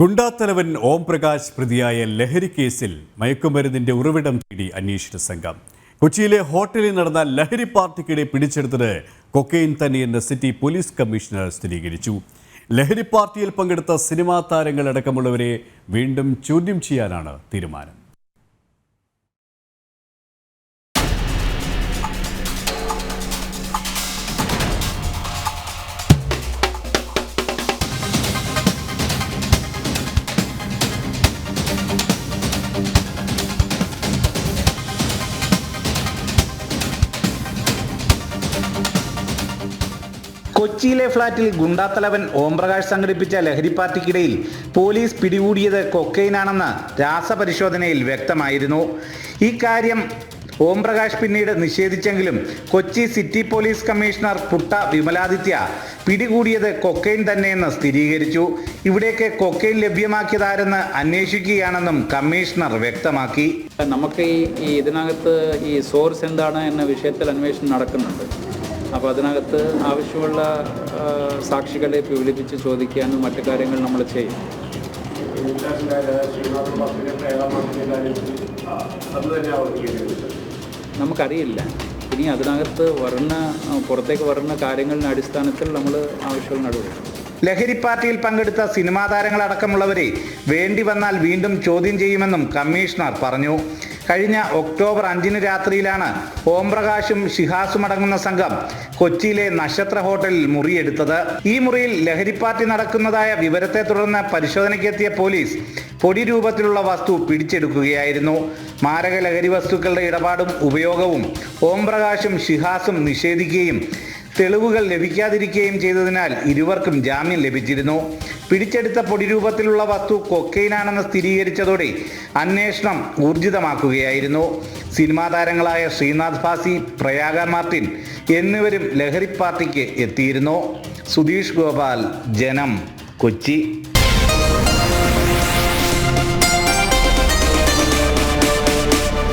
ഗുണ്ടാത്തലവൻ ഓം പ്രകാശ് പ്രതിയായ ലഹരി കേസിൽ മയക്കുമരുന്നിന്റെ ഉറവിടം തേടി അന്വേഷണ സംഘം. കൊച്ചിയിലെ ഹോട്ടലിൽ നടന്ന ലഹരി പാർട്ടിക്കിടെ പിടിച്ചെടുത്തത് കൊക്കൈൻ തന്നെയെന്ന് സിറ്റി പോലീസ് കമ്മീഷണർ സ്ഥിരീകരിച്ചു. ലഹരി പാർട്ടിയിൽ പങ്കെടുത്ത സിനിമാ താരങ്ങളടക്കമുള്ളവരെ വീണ്ടും ചോദ്യം ചെയ്യാനാണ് തീരുമാനം. കൊച്ചിയിലെ ഫ്ളാറ്റിൽ ഗുണ്ടാത്തലവൻ ഓം പ്രകാശ് സംഘടിപ്പിച്ച ലഹരി പാർട്ടിക്കിടയിൽ പോലീസ് പിടികൂടിയത് കൊക്കൈനാണെന്ന് രാസപരിശോധനയിൽ വ്യക്തമായിരുന്നു. ഈ കാര്യം ഓം പ്രകാശ് പിന്നീട് നിഷേധിച്ചെങ്കിലും Kochi city police commissioner Putta Vimaladitya പിടികൂടിയത് കൊക്കൈൻ തന്നെയെന്ന് സ്ഥിരീകരിച്ചു. ഇവിടേക്ക് കൊക്കൈൻ ലഭ്യമാക്കിയതാരെന്ന് അന്വേഷിക്കുകയാണെന്നും കമ്മീഷണർ വ്യക്തമാക്കി. നമുക്ക് ഇതിനകത്ത് ഈ സോഴ്സ് എന്താണ് എന്ന വിഷയത്തിൽ അന്വേഷണം നടക്കുന്നുണ്ട്. അപ്പോൾ അതിനകത്ത് ആവശ്യമുള്ള സാക്ഷികളെ വിളിപ്പിച്ച് ചോദിക്കാനും മറ്റു കാര്യങ്ങൾ നമ്മൾ ചെയ്യും. നമുക്കറിയില്ല. ഇനി അതിനകത്ത് പുറത്തേക്ക് വരുന്ന കാര്യങ്ങളുടെ അടിസ്ഥാനത്തിൽ നമ്മൾ ആവശ്യമുള്ള നടപടി. ലഹരി പാർട്ടിയിൽ പങ്കെടുത്ത സിനിമാ താരങ്ങളടക്കമുള്ളവരെ വേണ്ടി വന്നാൽ വീണ്ടും ചോദ്യം ചെയ്യുമെന്നും കമ്മീഷണർ പറഞ്ഞു. കഴിഞ്ഞ ഒക്ടോബർ 5 രാത്രിയിലാണ് ഓം പ്രകാശും ഷിഹാസും അടങ്ങുന്ന സംഘം കൊച്ചിയിലെ നക്ഷത്ര ഹോട്ടലിൽ മുറിയെടുത്തത്. ഈ മുറിയിൽ ലഹരി പാർട്ടി നടക്കുന്നതായ വിവരത്തെ തുടർന്ന് പരിശോധനയ്ക്കെത്തിയ പോലീസ് പൊടി രൂപത്തിലുള്ള വസ്തു പിടിച്ചെടുക്കുകയായിരുന്നു. മാരക ലഹരി വസ്തുക്കളുടെ ഇടപാടും ഉപയോഗവും ഓം പ്രകാശും ഷിഹാസും നിഷേധിക്കുകയും തെളിവുകൾ ലഭിക്കാതിരിക്കുകയും ചെയ്തതിനാൽ ഇരുവർക്കും ജാമ്യം ലഭിച്ചിരുന്നു. പിടിച്ചെടുത്ത പൊടി രൂപത്തിലുള്ള വസ്തു കൊക്കൈനാണെന്ന് സ്ഥിരീകരിച്ചതോടെ അന്വേഷണം ഊർജിതമാക്കുകയായിരുന്നു. സിനിമാ താരങ്ങളായ ശ്രീനാഥ് ഭാസി, പ്രയാഗ മാർട്ടിൻ എന്നിവരും ലഹരി പാർട്ടിക്ക് എത്തിയിരുന്നു. സുധീഷ് ഗോപാൽ, ജനം, കൊച്ചി.